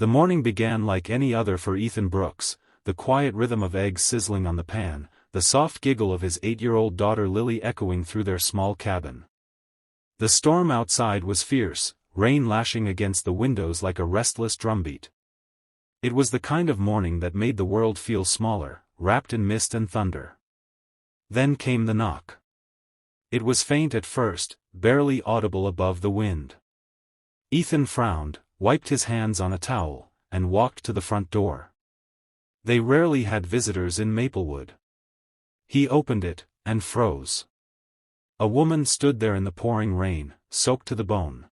The morning began like any other for Ethan Brooks, the quiet rhythm of eggs sizzling on the pan, the soft giggle of his 8-year-old daughter Lily echoing through their small cabin. The storm outside was fierce, rain lashing against the windows like a restless drumbeat. It was the kind of morning that made the world feel smaller, wrapped in mist and thunder. Then came the knock. It was faint at first, barely audible above the wind. Ethan frowned, wiped his hands on a towel, and walked to the front door. They rarely had visitors in Maplewood. He opened it, and froze. A woman stood there in the pouring rain, soaked to the bone.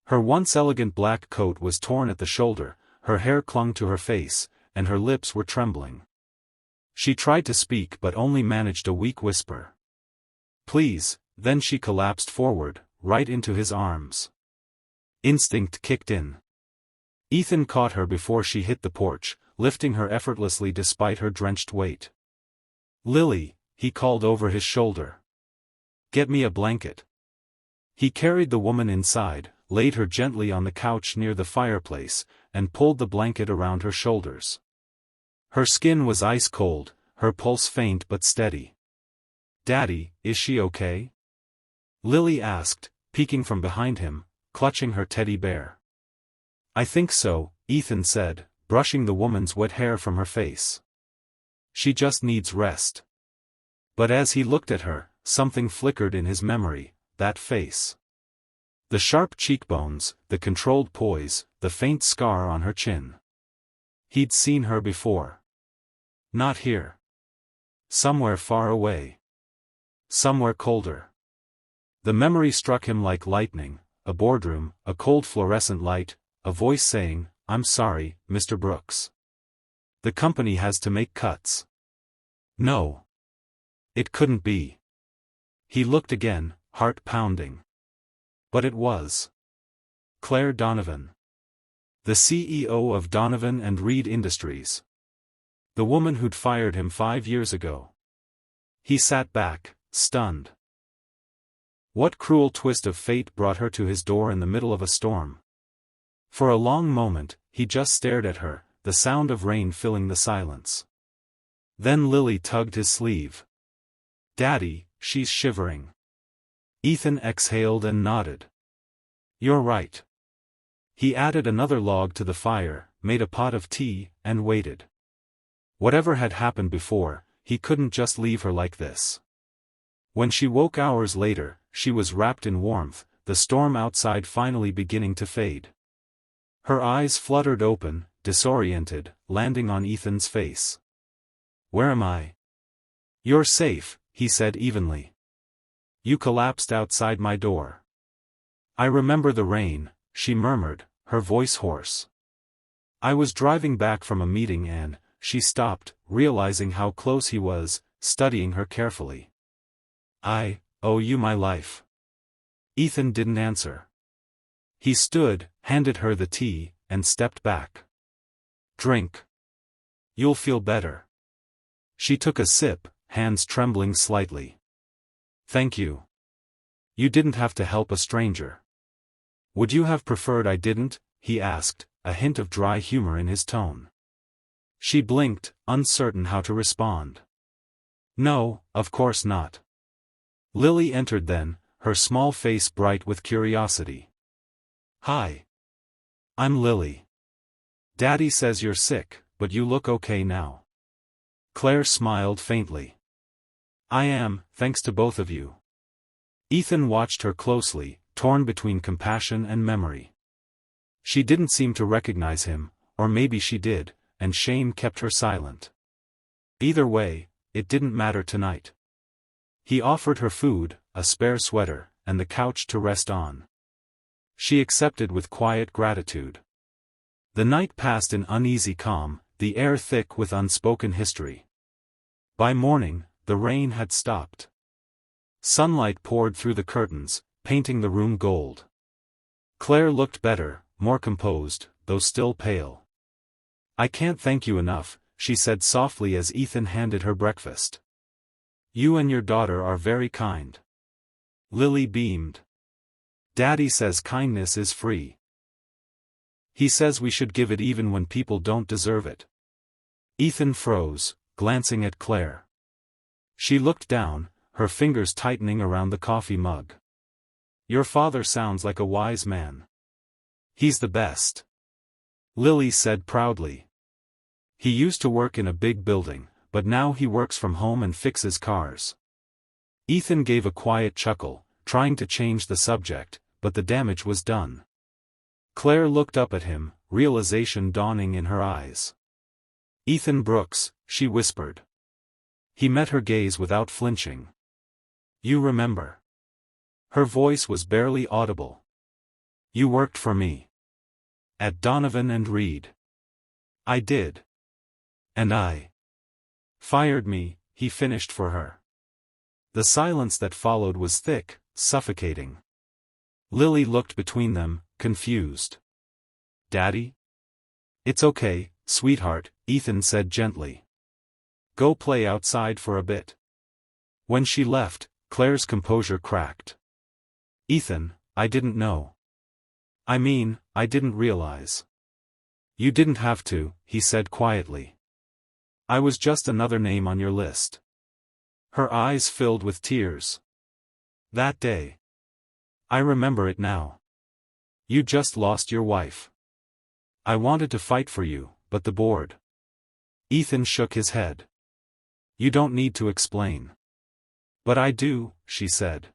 Her once elegant black coat was torn at the shoulder, her hair clung to her face, and her lips were trembling. She tried to speak but only managed a weak whisper. "Please," then she collapsed forward, right into his arms. Instinct kicked in. Ethan caught her before she hit the porch, lifting her effortlessly despite her drenched weight. "Lily," he called over his shoulder. "Get me a blanket." He carried the woman inside, laid her gently on the couch near the fireplace, and pulled the blanket around her shoulders. Her skin was ice cold, her pulse faint but steady. "Daddy, is she okay?" Lily asked, peeking from behind him, clutching her teddy bear. "I think so," Ethan said, brushing the woman's wet hair from her face. "She just needs rest." But as he looked at her, something flickered in his memory, that face. The sharp cheekbones, the controlled poise, the faint scar on her chin. He'd seen her before. Not here. Somewhere far away. Somewhere colder. The memory struck him like lightning, a boardroom, a cold fluorescent light, a voice saying, "I'm sorry, Mr. Brooks. The company has to make cuts." No. It couldn't be. He looked again, heart pounding. But it was Claire Donovan. The CEO of Donovan and Reed Industries. The woman who'd fired him 5 years ago. He sat back, stunned. What cruel twist of fate brought her to his door in the middle of a storm? For a long moment, he just stared at her, the sound of rain filling the silence. Then Lily tugged his sleeve. "Daddy, she's shivering." Ethan exhaled and nodded. "You're right." He added another log to the fire, made a pot of tea, and waited. Whatever had happened before, he couldn't just leave her like this. When she woke hours later, she was wrapped in warmth, the storm outside finally beginning to fade. Her eyes fluttered open, disoriented, landing on Ethan's face. "Where am I?" "You're safe," he said evenly. "You collapsed outside my door." "I remember the rain," she murmured, her voice hoarse. "I was driving back from a meeting and," she stopped, realizing how close he was, studying her carefully. "I owe you my life." Ethan didn't answer. He stood, handed her the tea, and stepped back. "Drink. You'll feel better." She took a sip, hands trembling slightly. "Thank you. You didn't have to help a stranger." "Would you have preferred I didn't?" he asked, a hint of dry humor in his tone. She blinked, uncertain how to respond. "No, of course not." Lily entered then, her small face bright with curiosity. "Hi. I'm Lily. Daddy says you're sick, but you look okay now." Claire smiled faintly. "I am, thanks to both of you." Ethan watched her closely, torn between compassion and memory. She didn't seem to recognize him, or maybe she did, and shame kept her silent. Either way, it didn't matter tonight. He offered her food, a spare sweater, and the couch to rest on. She accepted with quiet gratitude. The night passed in uneasy calm, the air thick with unspoken history. By morning, the rain had stopped. Sunlight poured through the curtains, painting the room gold. Claire looked better, more composed, though still pale. "I can't thank you enough," she said softly as Ethan handed her breakfast. "You and your daughter are very kind." Lily beamed. "Daddy says kindness is free." He says we should give it even when people don't deserve it. Ethan froze, glancing at Claire. She looked down, her fingers tightening around the coffee mug. Your father sounds like a wise man. He's the best. Lily said proudly. He used to work in a big building, but now he works from home and fixes cars. Ethan gave a quiet chuckle, trying to change the subject, but the damage was done. Claire looked up at him, realization dawning in her eyes. Ethan Brooks, she whispered. He met her gaze without flinching. You remember. Her voice was barely audible. You worked for me. At Donovan and Reed. I did. And I. Fired me, he finished for her. The silence that followed was thick, suffocating. Lily looked between them, confused. Daddy? It's okay, sweetheart, Ethan said gently. Go play outside for a bit. When she left, Claire's composure cracked. Ethan, I didn't know. I mean, I didn't realize. You didn't have to, he said quietly. I was just another name on your list. Her eyes filled with tears. That day. I remember it now. You just lost your wife. I wanted to fight for you, but the board. Ethan shook his head. You don't need to explain. But I do, she said.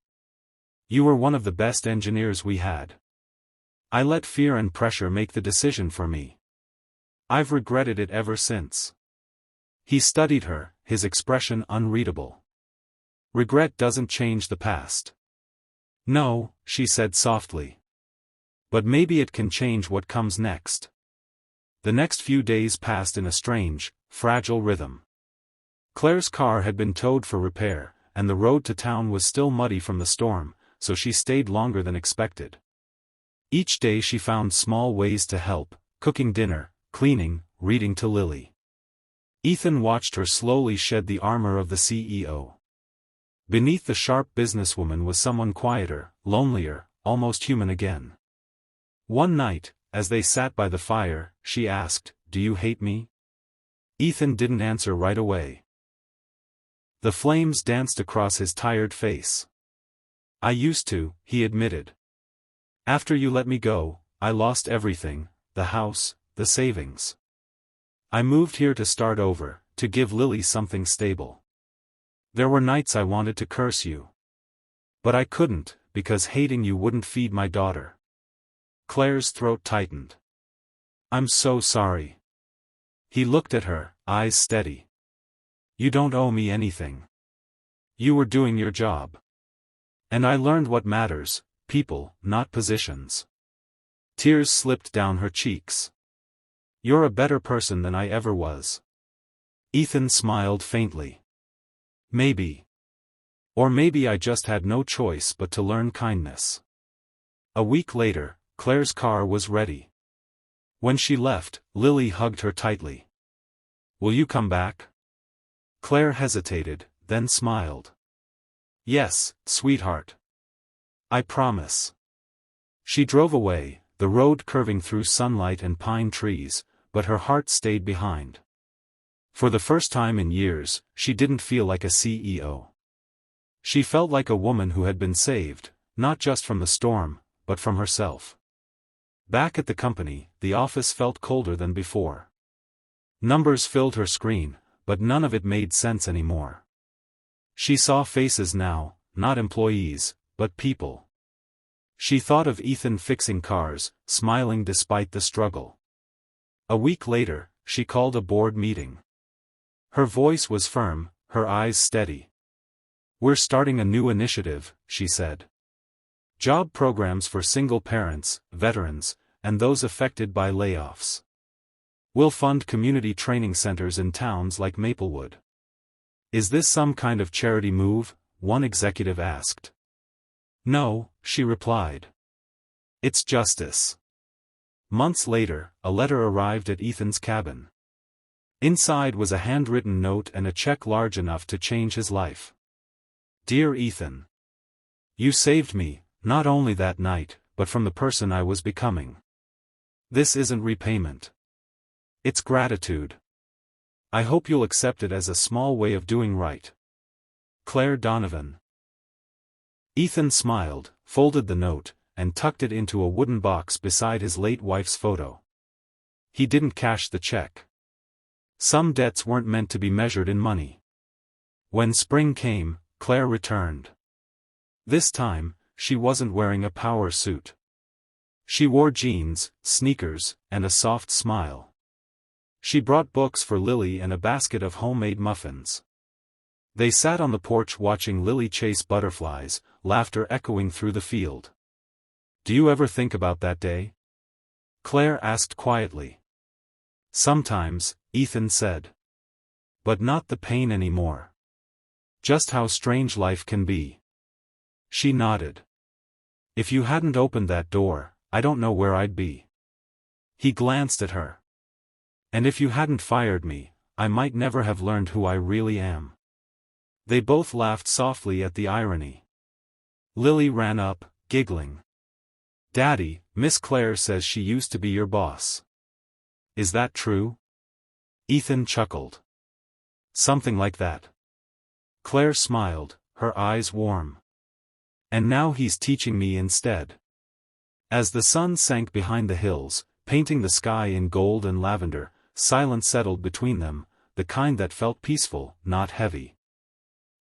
You were one of the best engineers we had. I let fear and pressure make the decision for me. I've regretted it ever since. He studied her, his expression unreadable. Regret doesn't change the past. No, she said softly. But maybe it can change what comes next. The next few days passed in a strange, fragile rhythm. Claire's car had been towed for repair, and the road to town was still muddy from the storm, so she stayed longer than expected. Each day she found small ways to help, cooking dinner, cleaning, reading to Lily. Ethan watched her slowly shed the armor of the CEO. Beneath the sharp businesswoman was someone quieter, lonelier, almost human again. One night, as they sat by the fire, she asked, "Do you hate me?" Ethan didn't answer right away. The flames danced across his tired face. I used to, he admitted. After you let me go, I lost everything, the house, the savings. I moved here to start over, to give Lily something stable. There were nights I wanted to curse you. But I couldn't, because hating you wouldn't feed my daughter. Claire's throat tightened. I'm so sorry. He looked at her, eyes steady. You don't owe me anything. You were doing your job. And I learned what matters, people, not positions. Tears slipped down her cheeks. You're a better person than I ever was. Ethan smiled faintly. Maybe. Or maybe I just had no choice but to learn kindness. A week later, Claire's car was ready. When she left, Lily hugged her tightly. Will you come back? Claire hesitated, then smiled. Yes, sweetheart. I promise. She drove away, the road curving through sunlight and pine trees, but her heart stayed behind. For the first time in years, she didn't feel like a CEO. She felt like a woman who had been saved, not just from the storm, but from herself. Back at the company, the office felt colder than before. Numbers filled her screen, but none of it made sense anymore. She saw faces now, not employees, but people. She thought of Ethan fixing cars, smiling despite the struggle. A week later, she called a board meeting. Her voice was firm, her eyes steady. We're starting a new initiative, she said. Job programs for single parents, veterans, and those affected by layoffs. We'll fund community training centers in towns like Maplewood. Is this some kind of charity move? One executive asked. No, she replied. It's justice. Months later, a letter arrived at Ethan's cabin. Inside was a handwritten note and a check large enough to change his life. Dear Ethan. You saved me, not only that night, but from the person I was becoming. This isn't repayment. It's gratitude. I hope you'll accept it as a small way of doing right. Claire Donovan. Ethan smiled, folded the note, and tucked it into a wooden box beside his late wife's photo. He didn't cash the check. Some debts weren't meant to be measured in money. When spring came, Claire returned. This time, she wasn't wearing a power suit. She wore jeans, sneakers, and a soft smile. She brought books for Lily and a basket of homemade muffins. They sat on the porch watching Lily chase butterflies, laughter echoing through the field. "Do you ever think about that day?" Claire asked quietly. "Sometimes," Ethan said. "But not the pain anymore. Just how strange life can be." She nodded. "If you hadn't opened that door, I don't know where I'd be." He glanced at her. "And if you hadn't fired me, I might never have learned who I really am." They both laughed softly at the irony. Lily ran up, giggling. "Daddy, Miss Claire says she used to be your boss. Is that true?" Ethan chuckled. "Something like that." Claire smiled, her eyes warm. "And now he's teaching me instead." As the sun sank behind the hills, painting the sky in gold and lavender, silence settled between them, the kind that felt peaceful, not heavy.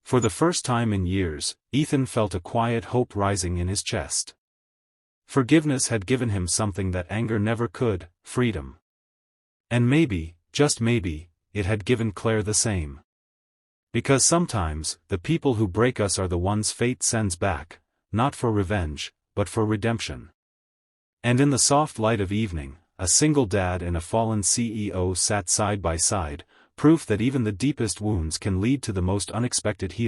For the first time in years, Ethan felt a quiet hope rising in his chest. Forgiveness had given him something that anger never could, freedom. And maybe, just maybe, it had given Claire the same. Because sometimes, the people who break us are the ones fate sends back, not for revenge, but for redemption. And in the soft light of evening, a single dad and a fallen CEO sat side by side, proof that even the deepest wounds can lead to the most unexpected healing.